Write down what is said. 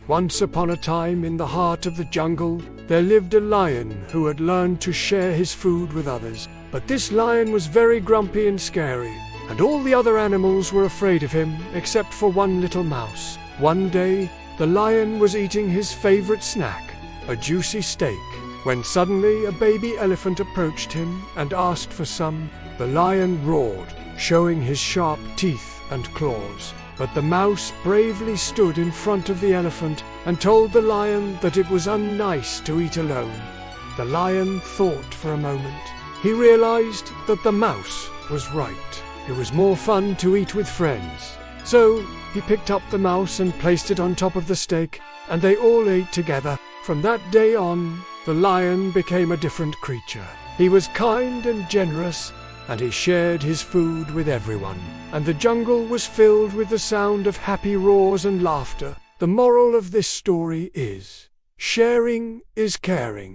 Once upon a time, in the heart of the jungle, there lived a lion who had learned to share his food with others. But this lion was very grumpy and scary, and all the other animals were afraid of him except for one little mouse. One day, the lion was eating his favorite snack, a juicy steak, when suddenly a baby elephant approached him and asked for some. The lion roared, showing his sharp teeth and claws. But the mouse bravely stood in front of the elephant and told the lion that it was unnice to eat alone. The lion thought for a moment. He realized that the mouse was right. It was more fun to eat with friends. So he picked up the mouse and placed it on top of the steak, and they all ate together. From that day on, the lion became a different creature. He was kind and generous, and he shared his food with everyone. And the jungle was filled with the sound of happy roars and laughter. The moral of this story is, sharing is caring.